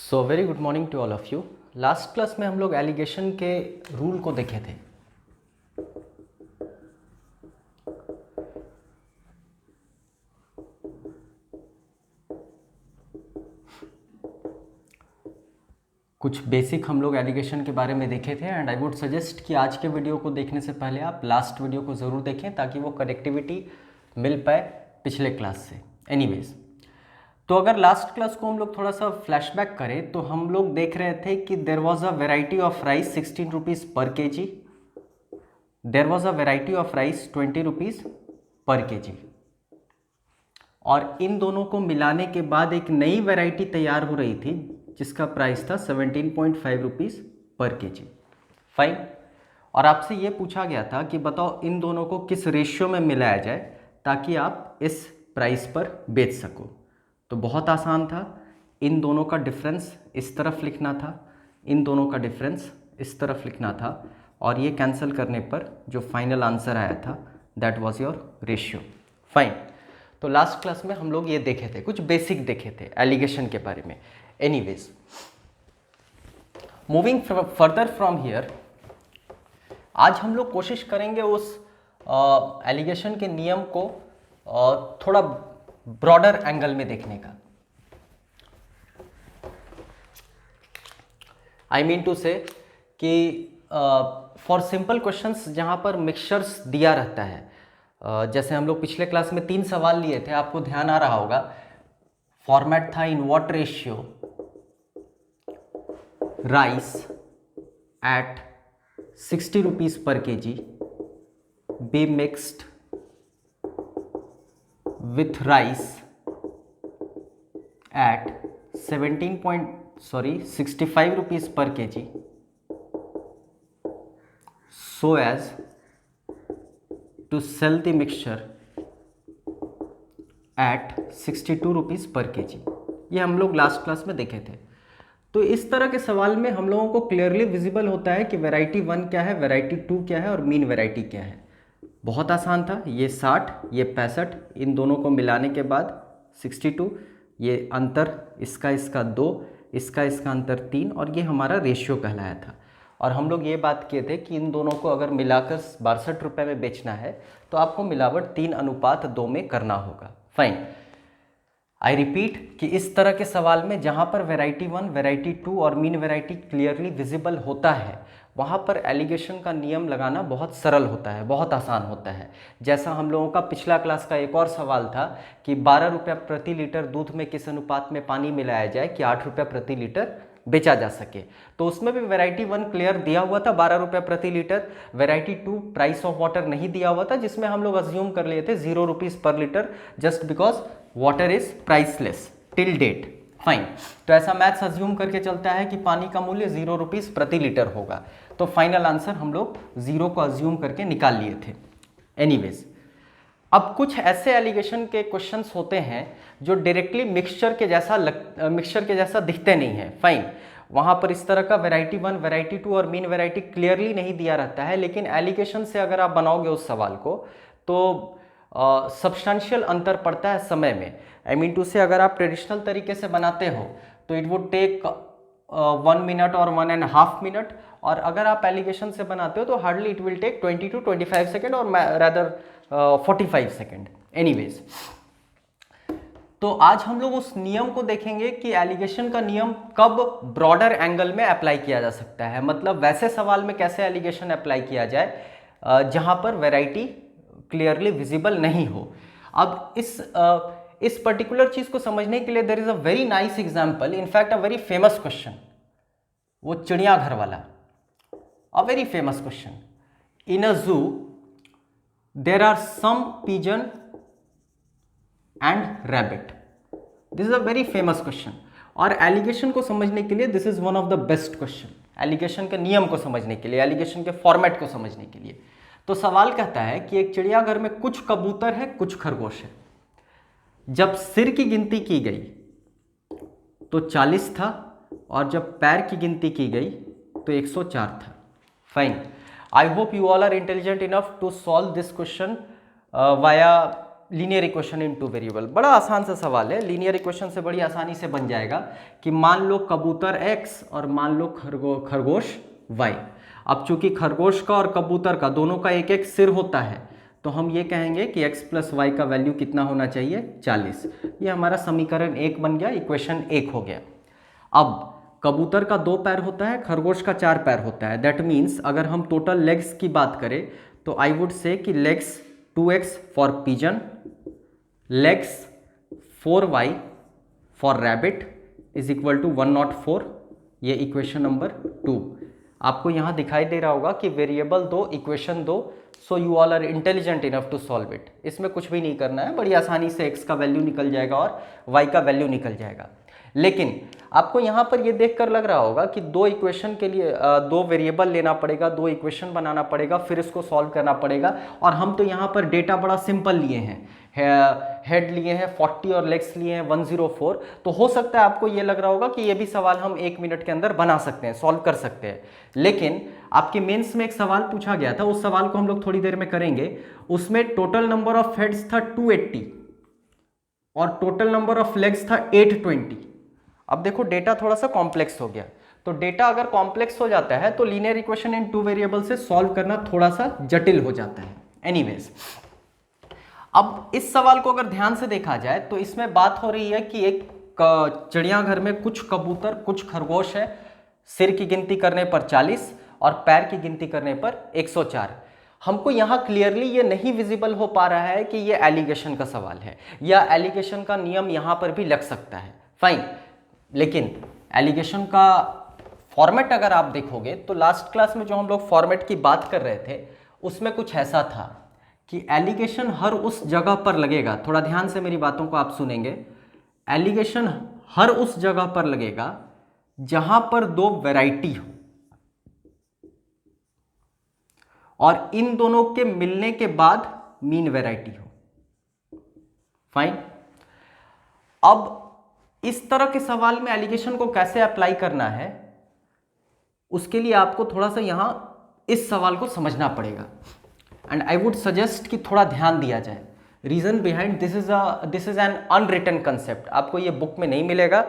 So very good morning to all of you. Last class में हम लोग allegation के रूल को देखे थे। कुछ बेसिक हम लोग एलिगेशन के बारे में देखे थे एंड आई वुड सजेस्ट कि आज के वीडियो को देखने से पहले आप लास्ट वीडियो को ज़रूर देखें ताकि वो कनेक्टिविटी मिल पाए पिछले क्लास से। एनीवेज, तो अगर लास्ट क्लास को हम लोग थोड़ा सा फ्लैशबैक करें तो हम लोग देख रहे थे कि there was a variety of rice 16 rupees पर K G, there was a variety of rice 20 rupees पर के जी, और इन दोनों को मिलाने के बाद एक नई वेराइटी तैयार हो रही थी जिसका प्राइस था 17.5 रुपीज़ पर के जी। फाइन। और आपसे ये पूछा गया था कि बताओ इन दोनों को किस रेशियो में मिलाया जाए ताकि आप इस प्राइस पर बेच सको। तो बहुत आसान था, इन दोनों का डिफरेंस इस तरफ लिखना था, इन दोनों का डिफरेंस इस तरफ लिखना था, और ये कैंसिल करने पर जो फाइनल आंसर आया था that was your ratio. Fine. तो लास्ट क्लास में हम लोग ये देखे थे, कुछ बेसिक देखे थे एलिगेशन के बारे में। Anyways, moving further from here, आज हम लोग कोशिश करेंगे उस एलिगेशन के नियम को थोड़ा ब्रॉडर एंगल में देखने का। आई मीन टू से कि फॉर सिंपल क्वेश्चंस जहाँ पर मिक्सचर्स दिया रहता है, जैसे हम लोग पिछले क्लास में 3 सवाल लिए थे, आपको ध्यान आ रहा होगा। फॉर्मेट था in what ratio rice at 60 rupees पर K G be mixed with rice at 65 rupees per kg so as to sell the mixture at 62 rupees per kg। ये हम लोग लास्ट क्लास में देखे थे। तो इस तरह के सवाल में हम लोगों को क्लियरली विजिबल होता है कि वैरायटी 1 क्या है, वैरायटी 2 क्या है और मीन वैरायटी क्या है। बहुत आसान था, ये 60, ये 65, इन दोनों को मिलाने के बाद 62, ये अंतर इसका 2, इसका अंतर 3, और ये हमारा रेशियो कहलाया था। और हम लोग ये बात किए थे कि इन दोनों को अगर मिलाकर 62 रुपये में बेचना है तो आपको मिलावट 3:2 में करना होगा। फाइन। आई रिपीट कि इस तरह के सवाल में जहाँ पर वैरायटी 1, वैरायटी 2 और मीन वैरायटी क्लियरली विजिबल होता है वहाँ पर एलिगेशन का नियम लगाना बहुत सरल होता है, बहुत आसान होता है। जैसा हम लोगों का पिछला क्लास का एक और सवाल था कि 12 रुपये प्रति लीटर दूध में किस अनुपात में पानी मिलाया जाए कि 8 रुपये प्रति लीटर बेचा जा सके। तो उसमें भी वैरायटी 1 क्लियर दिया हुआ था 12 रुपये प्रति litre, variety 2 price of water नहीं दिया हुआ था, जिसमें हम लोग अज्यूम कर लिए थे 0 rupees per litre just because water is priceless till date. Fine. तो ऐसा मैथ्स अज्यूम करके चलता है कि पानी का मूल्य 0 रुपीज़ प्रति लीटर होगा। तो फाइनल आंसर हम लोग 0 को अज्यूम करके निकाल लिए थे। एनीवेज, अब कुछ ऐसे एलिगेशन के क्वेश्चंस होते हैं जो डायरेक्टली मिक्सचर के जैसा दिखते नहीं है। फाइन। वहाँ पर इस तरह का वैरायटी 1, वैरायटी 2 और मीन वैरायटी क्लियरली नहीं दिया रहता है, लेकिन एलिगेशन से अगर आप बनाओगे उस सवाल को तो सब्सटेंशियल अंतर पड़ता है समय में। आई मीन टू से अगर आप ट्रेडिशनल तरीके से बनाते हो तो इट वुड टेक 1 मिनट और 1.5 मिनट, और अगर आप एलिगेशन से बनाते हो तो hardly it will take 20 to 25 second और रादर 45 सेकेंड। एनीवेज, तो आज हम लोग उस नियम को देखेंगे कि एलिगेशन का नियम कब ब्रॉडर एंगल में अप्लाई किया जा सकता है, मतलब वैसे सवाल में कैसे एलिगेशन अप्लाई किया जाए जहां पर वैरायटी क्लियरली विजिबल नहीं हो। अब इस पर्टिकुलर चीज को समझने के लिए there is a very nice example, in fact a very famous question, वो चिड़ियाघर वाला, a very famous question. In a zoo there are some pigeon and rabbit. This is a very famous question, और alligation को समझने के लिए this is one of the best question. Alligation के नियम को समझने के लिए, एलिगेशन के फॉर्मेट को समझने के लिए। तो सवाल कहता है कि एक चिड़ियाघर में कुछ कबूतर है, कुछ खरगोश है। जब सिर की गिनती की गई तो 40 था, और जब पैर की गिनती की गई तो 104 था। Fine. I hope you all are intelligent enough to solve this question via linear equation in two variable, बड़ा आसान सा सवाल है, लीनियर इक्वेशन से बड़ी आसानी से बन जाएगा कि मान लो कबूतर x और मान लो खरगोश y। अब चूंकि खरगोश का और कबूतर का दोनों का एक एक सिर होता है, तो हम ये कहेंगे कि x प्लस वाई का वैल्यू कितना होना चाहिए, 40। ये हमारा समीकरण 1 बन गया, इक्वेशन 1 हो गया। अब कबूतर का 2 पैर होता है, खरगोश का 4 पैर होता है। दैट मीन्स अगर हम टोटल लेग्स की बात करें तो आई वुड से कि legs 2x for pigeon, legs 4y for rabbit is equal to 104। ये इक्वेशन नंबर 2। आपको यहाँ दिखाई दे रहा होगा कि वेरिएबल दो, इक्वेशन दो, so you all are intelligent enough to solve it. इसमें कुछ भी नहीं करना है, बड़ी आसानी से x का वैल्यू निकल जाएगा और y का वैल्यू निकल जाएगा। लेकिन आपको यहाँ पर ये देखकर लग रहा होगा कि दो इक्वेशन के लिए दो वेरिएबल लेना पड़ेगा, दो इक्वेशन बनाना पड़ेगा, फिर इसको सॉल्व करना पड़ेगा। और हम तो यहाँ पर डेटा बड़ा सिंपल लिए हैं, हेड लिए हैं 40 और लेग्स लिए हैं 104। तो हो सकता है आपको ये लग रहा होगा कि ये भी सवाल हम 1 मिनट के अंदर बना सकते हैं, सॉल्व कर सकते हैं। लेकिन आपके मेंस में एक सवाल पूछा गया था, उस सवाल को हम लोग थोड़ी देर में करेंगे। उसमें टोटल नंबर ऑफ हेड्स था 280 और टोटल नंबर ऑफ लेग्स था 820। अब देखो डेटा थोड़ा सा कॉम्प्लेक्स हो गया, तो डेटा अगर कॉम्प्लेक्स हो जाता है तो linear equation in two variable से सॉल्व करना थोड़ा सा जटिल हो जाता है। एनीवेज, अब इस सवाल को अगर ध्यान से देखा जाए तो इसमें बात हो रही है कि एक चिड़ियाघर में कुछ कबूतर कुछ खरगोश है, सिर की गिनती करने पर 40 और पैर की गिनती करने पर 104। हमको यहाँ क्लियरली ये नहीं विजिबल हो पा रहा है कि ये एलिगेशन का सवाल है या एलिगेशन का नियम यहाँ पर भी लग सकता है, फाइन। लेकिन एलिगेशन का फॉर्मेट अगर आप देखोगे तो लास्ट क्लास में जो हम लोग फॉर्मेट की बात कर रहे थे उसमें कुछ ऐसा था कि एलिगेशन हर उस जगह पर लगेगा, थोड़ा ध्यान से मेरी बातों को आप सुनेंगे। एलिगेशन हर उस जगह पर लगेगा जहां पर दो वैरायटी हो और इन दोनों के मिलने के बाद मीन वैरायटी हो, फाइन। अब इस तरह के सवाल में एलिगेशन को कैसे अप्लाई करना है, उसके लिए आपको थोड़ा सा यहां इस सवाल को समझना पड़ेगा। एंड आई वुड सजेस्ट कि थोड़ा ध्यान दिया जाए। Reason behind this is an unwritten concept. आपको ये बुक में नहीं मिलेगा,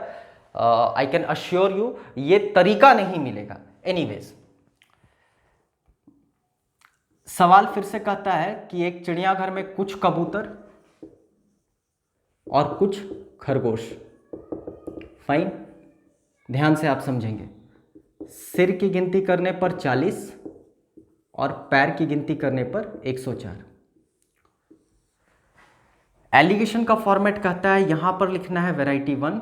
आई कैन अश्योर यू, ये तरीका नहीं मिलेगा। एनीवेज, सवाल फिर से कहता है कि एक चिड़ियाघर में कुछ कबूतर और कुछ खरगोश, फाइन, ध्यान से आप समझेंगे। सिर की गिनती करने पर 40 और पैर की गिनती करने पर 104। एलिगेशन का फॉर्मेट कहता है यहां पर लिखना है वैरायटी 1,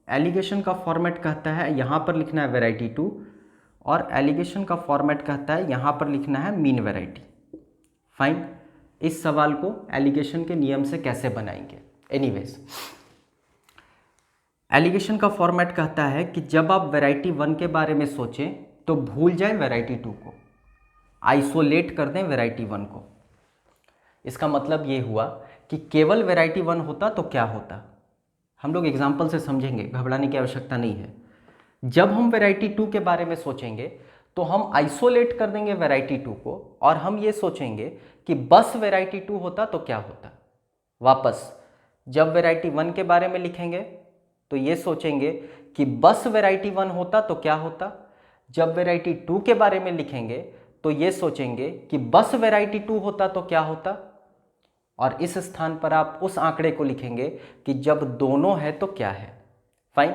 एलिगेशन का फॉर्मेट कहता है यहां पर लिखना है वैरायटी 2 और एलिगेशन का फॉर्मेट कहता है यहां पर लिखना है मीन वैरायटी, फाइन। इस सवाल को एलिगेशन के नियम से कैसे बनाएंगे? एनीवेज, एलिगेशन का फॉर्मेट कहता है कि जब आप वैरायटी 1 के बारे में सोचें तो भूल जाएं वैरायटी 2 को, आइसोलेट कर दें वैरायटी 1 को। इसका मतलब ये हुआ कि केवल वैरायटी 1 होता तो क्या होता। हम लोग एग्जाम्पल से समझेंगे, घबराने की आवश्यकता नहीं है। जब हम वैरायटी 2 के बारे में सोचेंगे तो हम आइसोलेट कर देंगे वैरायटी 2 को और हम ये सोचेंगे कि बस वैरायटी 2 होता तो क्या होता। वापस जब वैरायटी 1 के बारे में लिखेंगे तो ये सोचेंगे कि बस वैरायटी 1 होता तो क्या होता। जब वैरायटी 2 के बारे में लिखेंगे तो ये सोचेंगे कि बस वैरायटी 2 होता तो क्या होता। और इस स्थान पर आप उस आंकड़े को लिखेंगे कि जब दोनों है तो क्या है, फाइन।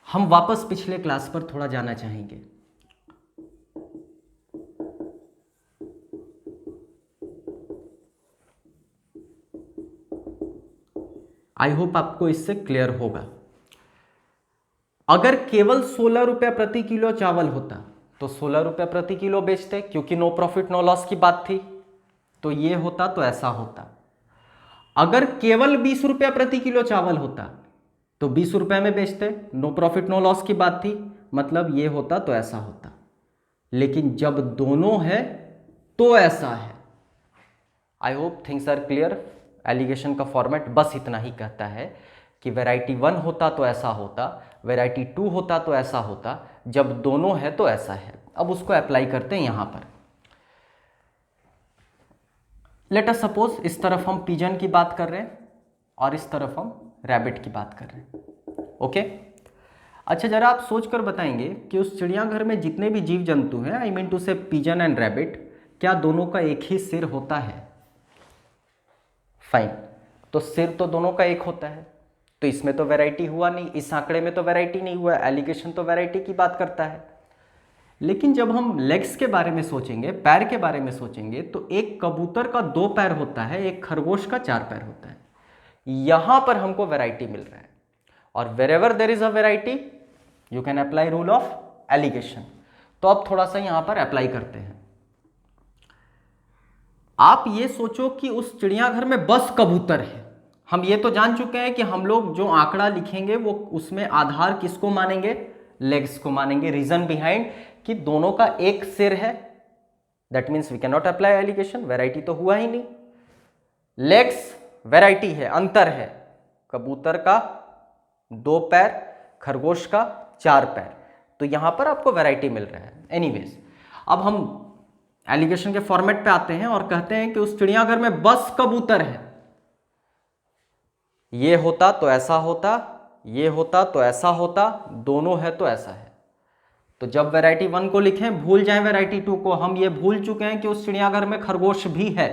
हम वापस पिछले क्लास पर थोड़ा जाना चाहेंगे। आई होप आपको इससे क्लियर होगा। अगर केवल 16 रुपये प्रति किलो चावल होता तो 16 रुपये प्रति किलो बेचते, क्योंकि नो प्रॉफिट नो लॉस की बात थी, तो ये होता तो ऐसा होता। अगर केवल 20 रुपये प्रति किलो चावल होता तो 20 रुपये में बेचते, नो प्रॉफिट नो लॉस की बात थी, मतलब ये होता तो ऐसा होता। लेकिन जब दोनों है तो ऐसा है। I hope things are clear. Alligation का फॉर्मेट बस इतना ही कहता है कि वैरायटी 1 होता तो ऐसा होता, वैरायटी 2 होता तो ऐसा होता, जब दोनों है तो ऐसा है। अब उसको अप्लाई करते हैं यहां पर। लेट अस सपोज इस तरफ हम पिजन की बात कर रहे हैं और इस तरफ हम रैबिट की बात कर रहे हैं। ओके अच्छा, जरा आप सोच कर बताएंगे कि उस चिड़ियाघर में जितने भी जीव जंतु हैं, आई मीन टू से पिजन एंड रैबिट, क्या दोनों का एक ही सिर होता है? फाइन, तो सिर तो दोनों का एक होता है, तो इसमें तो वैरायटी हुआ नहीं, इस आंकड़े में तो वैरायटी नहीं हुआ, एलिगेशन तो वैरायटी की बात करता है। लेकिन जब हम लेग्स के बारे में सोचेंगे, पैर के बारे में सोचेंगे, तो एक कबूतर का 2 पैर होता है, एक खरगोश का 4 पैर होता है। यहां पर हमको वैरायटी मिल रहा है, और wherever there is a variety you can apply rule of alligation. तो अब थोड़ा सा यहां पर अप्लाई करते हैं। आप ये सोचो कि उस चिड़ियाघर में बस कबूतर है। हम ये तो जान चुके हैं कि हम लोग जो आंकड़ा लिखेंगे वो उसमें आधार किसको मानेंगे? लेग्स को मानेंगे। रीजन बिहाइंड कि दोनों का एक सिर है, that means we can not apply alligation, variety तो हुआ ही नहीं। लेग्स वैरायटी है, अंतर है, कबूतर का 2 पैर, खरगोश का 4 पैर, तो यहां पर आपको वैरायटी मिल रहा है। एनीवेज, अब हम एलिगेशन के फॉर्मेट पे आते हैं और कहते हैं कि उस चिड़ियाघर में बस कबूतर है। ये होता तो ऐसा होता, ये होता तो ऐसा होता, दोनों है तो ऐसा है। तो जब वैरायटी 1 को लिखें, भूल जाएं वैरायटी 2 को। हम ये भूल चुके हैं कि उस चिड़ियाघर में खरगोश भी है।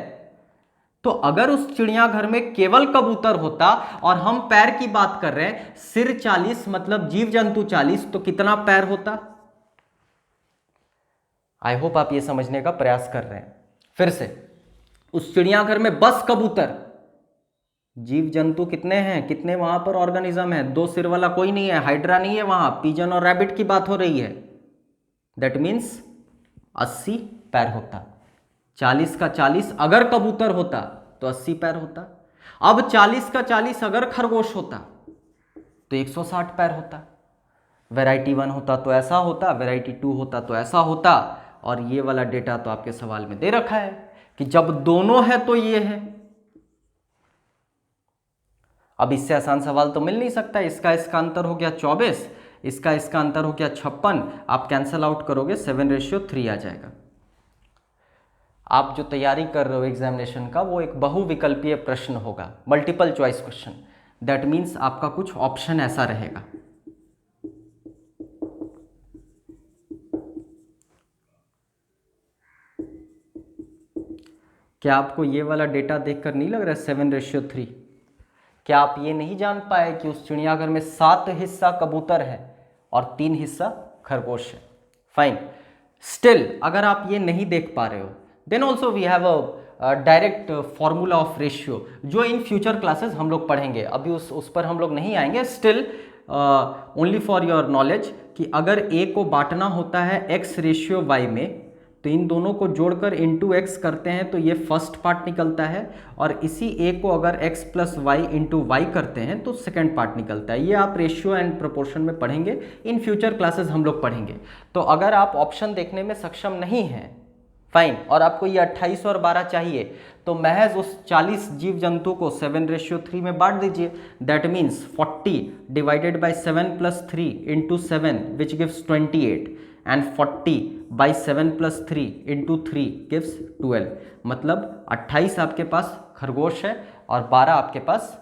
तो अगर उस चिड़ियाघर में केवल कबूतर होता और हम पैर की बात कर रहे हैं, सिर 40 मतलब जीव जंतु 40, तो कितना पैर होता? आई होप आप ये समझने का प्रयास कर रहे हैं। फिर से, उस चिड़ियाघर में बस कबूतर, जीव जंतु कितने हैं, कितने वहां पर ऑर्गेनिज्म है? 2 सिर वाला कोई नहीं है, हाइड्रा नहीं है वहां, पिजन और रैबिट की बात हो रही है। दैट मीन्स 80 पैर होता। 40 का 40 अगर कबूतर होता तो 80 पैर होता। अब 40 का 40 अगर खरगोश होता तो 160 पैर होता। वैरायटी 1 होता तो ऐसा होता, वैरायटी 2 होता तो ऐसा होता, और ये वाला डेटा तो आपके सवाल में दे रखा है कि जब दोनों है तो ये है। अब इससे आसान सवाल तो मिल नहीं सकता। इसका अंतर हो गया 24, इसका अंतर हो गया 56, आप कैंसल आउट करोगे 7:3 आ जाएगा। आप जो तैयारी कर रहे हो एग्जामिनेशन का, वो एक बहुविकल्पीय प्रश्न होगा, multiple choice question. That means आपका कुछ ऑप्शन ऐसा रहेगा। क्या आपको ये वाला डेटा देखकर नहीं लग रहा है 7:3? क्या आप ये नहीं जान पाए कि उस चिड़ियाघर में 7 हिस्सा कबूतर है और 3 हिस्सा खरगोश है? फाइन, स्टिल अगर आप ये नहीं देख पा रहे हो, then also we have a direct formula of ratio, जो इन फ्यूचर क्लासेस हम लोग पढ़ेंगे। अभी उस पर हम लोग नहीं आएंगे। Still only for your knowledge कि अगर ए को बांटना होता है x/y में, तो इन दोनों को जोड़कर इंटू x करते हैं तो ये फर्स्ट पार्ट निकलता है, और इसी a को अगर x + y इंटू y करते हैं तो सेकेंड पार्ट निकलता है। ये आप रेशियो एंड प्रोपोर्शन में पढ़ेंगे, इन फ्यूचर क्लासेस हम लोग पढ़ेंगे। तो अगर आप ऑप्शन देखने में सक्षम नहीं हैं, फाइन, और आपको ये 28 और 12 चाहिए, तो महज उस 40 जीव जंतु को 7:3 में बांट दीजिए। That means 40 divided by 7 + 3 into 7 which gives 28, and 40 by 7 + 3 into 3 gives 12। मतलब 28 आपके पास खरगोश है और 12 आपके पास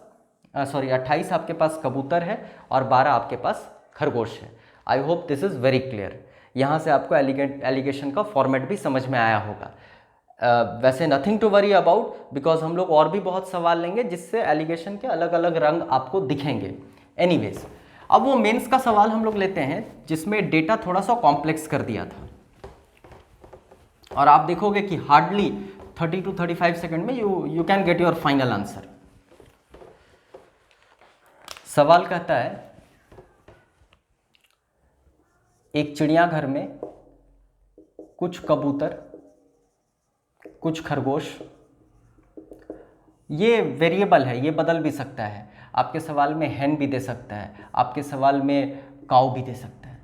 28 आपके पास कबूतर है और 12 आपके पास खरगोश है। I hope this is very clear. यहाँ से आपको एलिगेशन का फॉर्मेट भी समझ में आया होगा। वैसे nothing to worry about, because हम लोग और भी बहुत सवाल लेंगे जिससे एलिगेशन के अलग अलग रंग आपको दिखेंगे। एनीवेज, अब वो मेंस का सवाल हम लोग लेते हैं जिसमें डेटा थोड़ा सा कॉम्प्लेक्स कर दिया था, और आप देखोगे कि हार्डली 30 to 35 सेकंड में you can get your final answer. सवाल कहता है, एक चिड़ियाघर में कुछ कबूतर, कुछ खरगोश, ये वेरिएबल है, ये बदल भी सकता है। आपके सवाल में हैन भी दे सकता है, आपके सवाल में काऊ भी दे सकता है।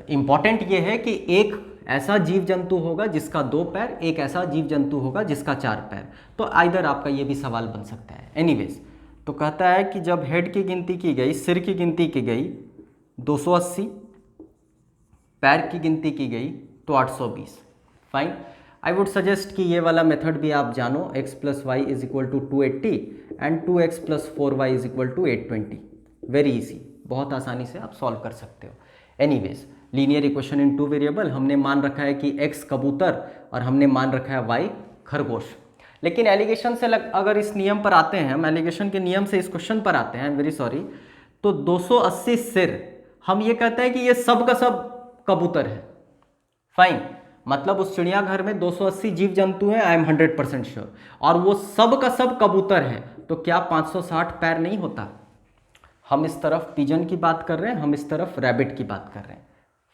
इम्पॉर्टेंट ये है कि एक ऐसा जीव जंतु होगा जिसका 2 पैर, एक ऐसा जीव जंतु होगा जिसका 4 पैर। तो आइदर आपका ये भी सवाल बन सकता है। एनीवेज, तो कहता है कि जब हेड की गिनती की गई, सिर की गिनती की गई 280, पैर की गिनती की गई तो 820। फाइन, आई वुड सजेस्ट कि ये वाला मेथड भी आप जानो, x plus y is equal to 280 and 2x plus 4y is equal to 820। Very easy, बहुत आसानी से आप सॉल्व कर सकते हो। Anyways, linear equation in two variable, हमने मान रखा है कि x कबूतर और हमने मान रखा है y खरगोश। लेकिन एलिगेशन से अगर इस नियम पर आते हैं, हम एलिगेशन के नियम से इस क्वेश्चन पर आते हैं, आई एम वेरी सॉरी, तो 280 सिर, हम ये कहते हैं कि ये सब का सब कबूतर है। फाइन, मतलब उस चिड़ियाघर में 280 जीव जंतु हैं, आई एम 100% श्योर, और वो सब का सब कबूतर है, तो क्या 560 पैर नहीं होता? हम इस तरफ पिजन की बात कर रहे हैं, हम इस तरफ रैबिट की बात कर रहे हैं।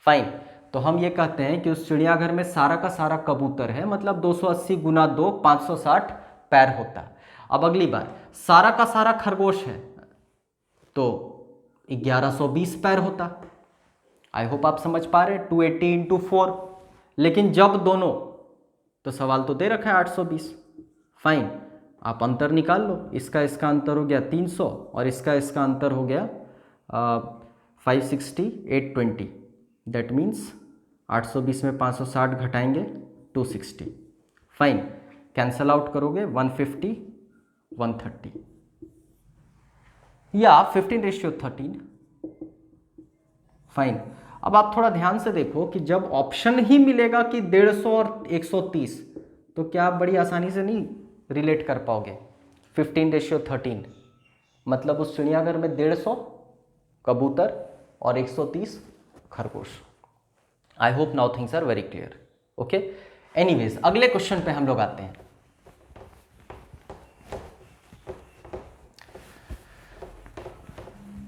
फाइन, तो हम ये कहते हैं कि उस चिड़ियाघर में सारा का सारा कबूतर है, मतलब 280 गुना 2 560 पैर होता। अब अगली बार सारा का सारा खरगोश है तो 1120 पैर होता। आई होप आप समझ पा रहे हैं, 280 इंटू 4। लेकिन जब दोनों, तो सवाल तो दे रखा है 820। फाइन, आप अंतर निकाल लो, इसका इसका अंतर हो गया 300 और इसका इसका अंतर हो गया 560 820। दैट मीन्स 820 में 560 घटाएंगे 260। फाइन, कैंसल आउट करोगे 150 130 या 15:13। फाइन, अब आप थोड़ा ध्यान से देखो कि जब ऑप्शन ही मिलेगा कि 150 और 130, तो क्या आप बड़ी आसानी से नहीं रिलेट कर पाओगे? 15:13 मतलब उस चिड़ियाघर में 150 कबूतर और 130 खरगोश। I hope now things are very clear. Okay, anyways, अगले क्वेश्चन पे हम लोग आते हैं।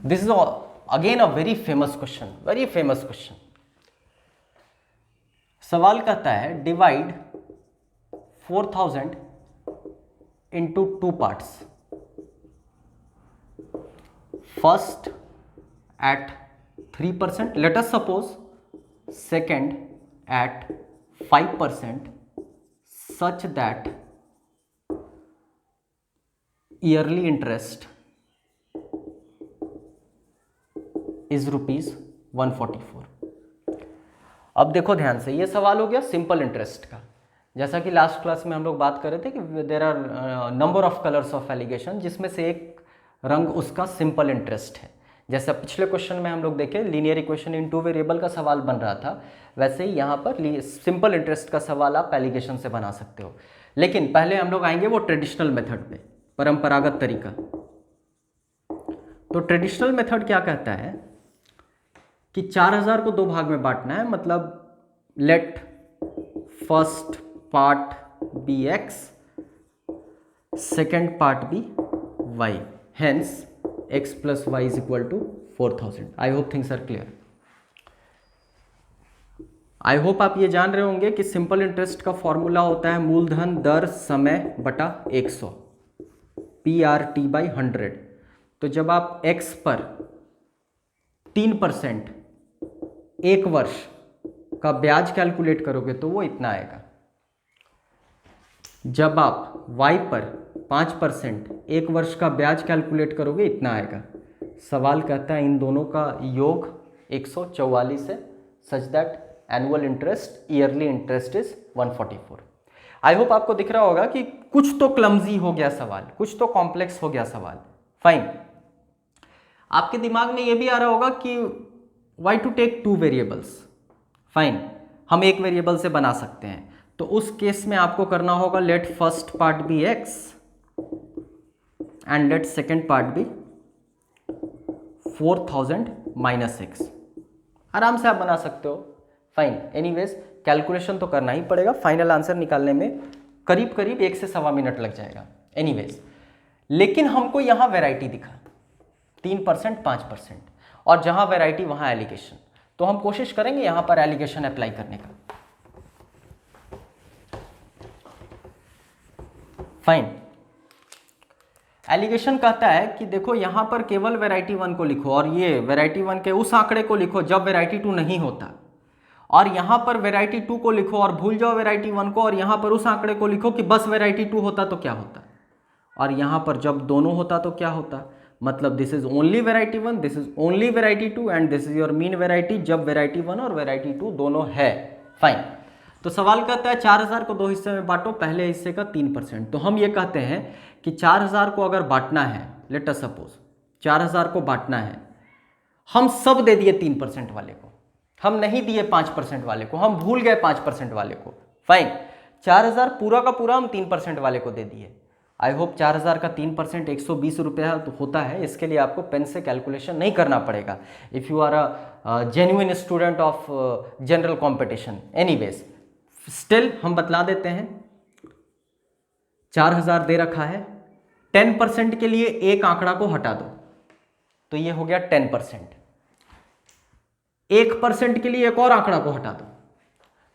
This is again a very famous question, very famous question. सवाल कहता है divide 4000 into 2 parts. First at 3%, let us suppose second at 5%, such that yearly interest is rupees 144। अब देखो ध्यान से, ये सवाल हो गया सिंपल इंटरेस्ट का। जैसा कि लास्ट क्लास में हम लोग बात कर रहे थे कि there are number of colours of alligation, जिसमें से एक रंग उसका सिंपल इंटरेस्ट है। जैसा पिछले क्वेश्चन में हम लोग देखे linear equation in two variable का सवाल बन रहा था, वैसे ही यहाँ पर सिंपल इंटरेस्ट का सवाल आप एलिगेशन से बना सकते हो। लेकिन पहले हम लोग आएंगे वो ट्रेडिशनल मेथड पे, परंपरागत तरीका। तो ट्रेडिशनल मेथड क्या कहता है कि 4000 को 2 भाग में बांटना है, मतलब let first part be x, second part be y, hence x plus y is equal to 4000। I hope things are clear. I hope आप ये जान रहे होंगे कि सिंपल इंटरेस्ट का फॉर्मूला होता है मूलधन दर समय बटा 100, PRT बाई 100। तो जब आप x पर 3% एक वर्ष का ब्याज कैलकुलेट करोगे तो वो इतना आएगा। जब आप y पर 5% एक वर्ष का ब्याज कैलकुलेट करोगे इतना आएगा। सवाल कहता है इन दोनों का योग 144 है, such that annual interest, yearly interest is 144। I hope आपको दिख रहा होगा कि कुछ तो क्लमजी हो गया सवाल, कुछ तो कॉम्प्लेक्स हो गया सवाल। फाइन, आपके दिमाग में ये भी आ रहा होगा कि why to take 2 variables. Fine, हम एक वेरिएबल से बना सकते हैं, तो उस केस में आपको करना होगा let first part be x and let second part be 4000 minus x। आराम से आप बना सकते हो। फाइन, एनीवेज कैलकुलेशन तो करना ही पड़ेगा, फाइनल आंसर निकालने में करीब करीब 1 से सवा मिनट लग जाएगा। एनीवेज, लेकिन हमको यहाँ वेराइटी दिखा 3% 5%, और जहाँ वेराइटी वहाँ एलिगेशन, तो हम कोशिश करेंगे यहाँ पर एलिगेशन अप्लाई करने का। फाइन, एलिगेशन कहता है कि देखो यहाँ पर केवल वेराइटी 1 को लिखो और ये वेराइटी 1 के उस आंकड़े को लिखो जब वेराइटी 2 नहीं होता, और यहाँ पर वेराइटी 2 को लिखो और भूल जाओ वेराइटी 1 को, और यहाँ पर उस आंकड़े को लिखो कि बस वेराइटी 2 होता तो क्या होता, और यहाँ पर जब दोनों होता तो क्या होता। मतलब this is only variety 1, this is only variety 2 and this is your mean variety जब वेराइटी 1 और वेराइटी 2 दोनों है। फाइन, तो सवाल कहता है 4000 को 2 हिस्से में बांटो, पहले हिस्से का 3%। तो हम ये कहते हैं कि 4000 को अगर बांटना है, लेट अस सपोज 4000 को बांटना है, हम सब दे दिए 3% वाले को, हम नहीं दिए 5% वाले को, हम भूल गए 5% वाले को। फाइन, 4000 पूरा का पूरा हम 3% वाले को दे दिए। आई होप 4000 का 3% 120 रुपया तो होता है। इसके लिए आपको पेन से कैलकुलेशन नहीं करना पड़ेगा if you are a genuine student of general competition. Anyways still हम बतला देते हैं, 4000 दे रखा है, 10% के लिए एक आंकड़ा को हटा दो तो ये हो गया 10%। 1% के लिए एक और आंकड़ा को हटा दो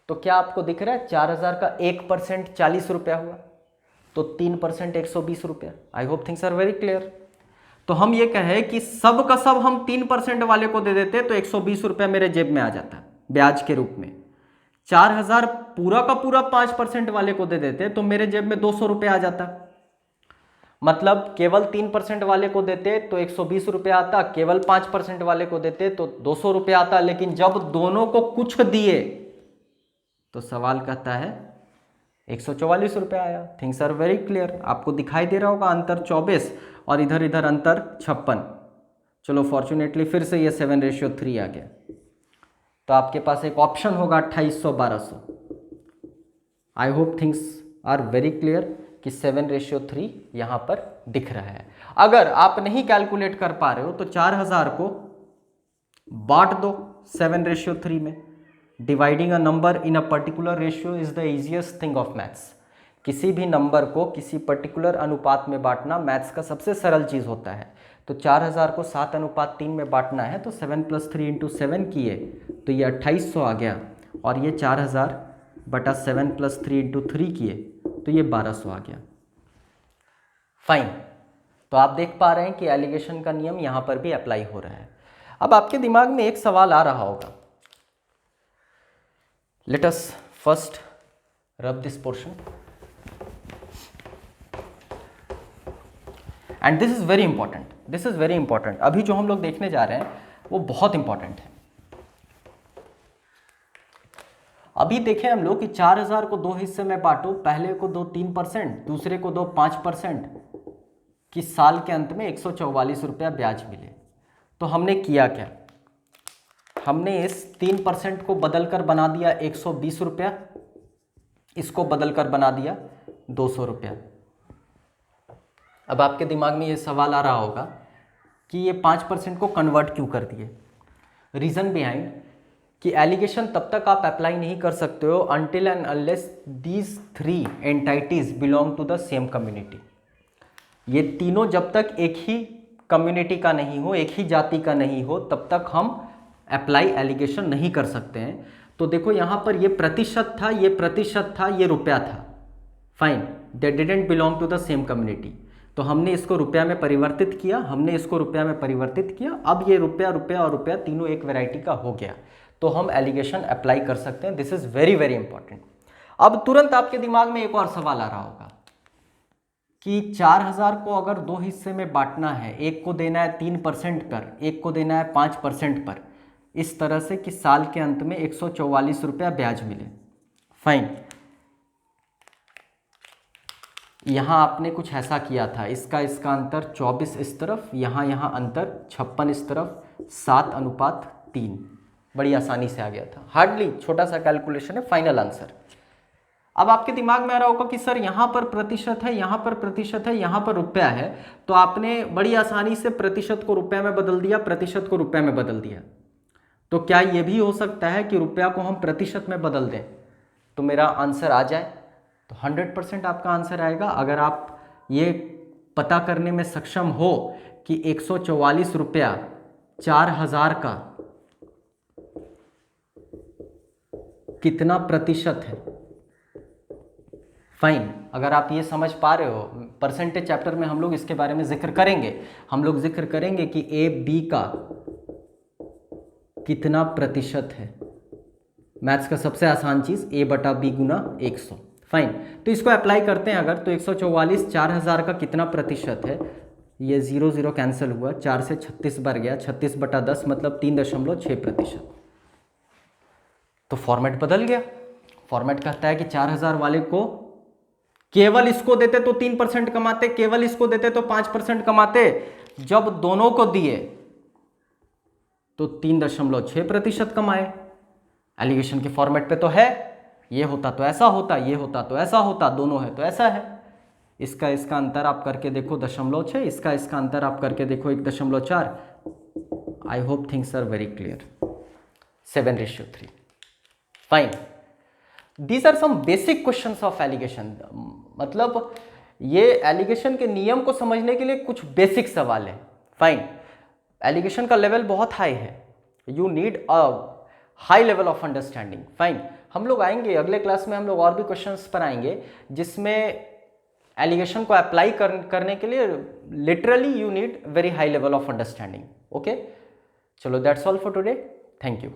तो क्या आपको दिख रहा है 4000 का 1% 40 रुपया हुआ, तो 3% 120 रुपया। I hope things are very clear. तो हम ये कहें कि सब का सब हम 3% वाले को दे देते तो 120 रुपया मेरे जेब में आ जाता ब्याज के रूप में। 4000 पूरा का पूरा 5% वाले को दे देते तो मेरे जेब में 200 रुपया आ जाता। मतलब केवल 3% वाले को देते तो 120 रुपया आता, केवल 5% वाले को देते तो 200 रुपया आता। लेकिन जब दोनों को कुछ दिए तो सवाल कहता है 144 रुपया आया। Things are very clear. आपको दिखाई दे रहा होगा अंतर 24 और इधर इधर अंतर 56। चलो फॉर्चुनेटली फिर से ये 7:3 आ गया। तो आपके पास एक ऑप्शन होगा 2800-1200। I hope things are very clear कि 7:3 यहाँ पर दिख रहा है। अगर आप नहीं कैलकुलेट कर पा रहे हो तो 4000 को बांट दो 7:3 में। Dividing a number in a particular ratio is the easiest thing of maths. किसी भी नंबर को किसी पर्टिकुलर अनुपात में बांटना मैथ्स का सबसे सरल चीज़ होता है। तो 4000 को 7:3 में बांटना है तो 7 + 3 × 7 किए तो ये 2800 आ गया, और ये 4000 बटा 7 + 3 × 3 किए तो ये 1200 आ गया। फाइन। तो आप देख पा रहे हैं कि एलिगेशन का नियम यहाँ पर भी अप्लाई हो रहा है। अब आपके दिमाग में एक सवाल आ रहा होगा, let us first rub this portion and this is very important. This is very important. अभी जो हम लोग देखने जा रहे हैं वो बहुत इंपॉर्टेंट है। अभी देखें हम लोग कि 4000 को 2 हिस्से में बांटो, पहले को दो 3%, दूसरे को दो 5%, कि साल के अंत में 144 रुपया ब्याज मिले। तो हमने किया क्या, हमने इस 3% को बदलकर बना दिया 120 रुपया, इसको बदलकर बना दिया 200 रुपया। अब आपके दिमाग में ये सवाल आ रहा होगा कि ये 5% को कन्वर्ट क्यों कर दिए। रीज़न बिहाइंड कि एलिगेशन तब तक आप अप्लाई नहीं कर सकते हो until and unless these 3 entities belong to the same community. ये तीनों जब तक एक ही कम्युनिटी का नहीं हो, एक ही जाति का नहीं हो, तब तक हम अप्लाई एलिगेशन नहीं कर सकते हैं। तो देखो यहाँ पर ये प्रतिशत था, ये प्रतिशत था, ये रुपया था। Fine, they didn't belong to the same community. तो हमने इसको रुपया में परिवर्तित किया, हमने इसको रुपया में परिवर्तित किया। अब ये रुपया, रुपया और रुपया तीनों एक वैरायटी का हो गया, तो हम एलिगेशन अप्लाई कर सकते हैं। This is very very important. अब तुरंत आपके दिमाग में एक और सवाल आ रहा होगा कि 4000 को अगर 2 हिस्से में बांटना है, एक को देना है 3% पर, एक को देना है 5% पर, इस तरह से कि साल के अंत में 144 रुपया ब्याज मिले। फाइन, यहाँ आपने कुछ ऐसा किया था, इसका अंतर 24 इस तरफ, यहाँ अंतर 56 इस तरफ, 7:3। बड़ी आसानी से आ गया था, हार्डली छोटा सा कैलकुलेशन है, फाइनल आंसर। अब आपके दिमाग में आ रहा होगा कि सर यहाँ पर प्रतिशत है, यहाँ पर प्रतिशत है, यहाँ पर रुपया है, तो आपने बड़ी आसानी से प्रतिशत को रुपया में बदल दिया, प्रतिशत को रुपया में बदल दिया। तो क्या ये भी हो सकता है कि रुपया को हम प्रतिशत में बदल दें तो मेरा आंसर आ जाए? तो 100% आपका आंसर आएगा अगर आप ये पता करने में सक्षम हो कि 144 रुपया 4000 का कितना प्रतिशत है। फाइन, अगर आप ये समझ पा रहे हो, परसेंटेज चैप्टर में हम लोग इसके बारे में जिक्र करेंगे। हम लोग जिक्र करेंगे कि ए बी का कितना प्रतिशत है। मैथ्स का सबसे आसान चीज़ A/B × 100। फाइन, तो इसको अप्लाई करते हैं अगर, तो 144 4000 का कितना प्रतिशत है, ये 0 0 कैंसिल हुआ, 4 से 36 बार गया, 36/10 मतलब 3.6%। तो फॉर्मेट बदल गया, फॉर्मेट कहता है कि 4000 वाले को केवल इसको देते तो 3% कमाते, केवल इसको देते तो 5% कमाते, जब दोनों को दिए तो 3.6% कमाए। एलिगेशन के फॉर्मेट पे तो है, ये होता तो ऐसा होता, ये होता तो ऐसा होता, दोनों है तो ऐसा है। इसका अंतर आप करके देखो 0.6, इसका अंतर आप करके देखो 1.4। I hope things are very clear. 7:3। Fine. These are some basic questions of alligation. मतलब ये एलिगेशन के नियम को समझने के लिए कुछ बेसिक सवाल है। फाइन। एलिगेशन का लेवल बहुत हाई है, you need a high level of understanding. Fine. हम लोग आएंगे अगले क्लास में, हम लोग और भी क्वेश्चंस पर आएंगे जिसमें एलिगेशन को अप्लाई करने के लिए literally you need very high level of understanding. Okay, चलो that's all for today. Thank you.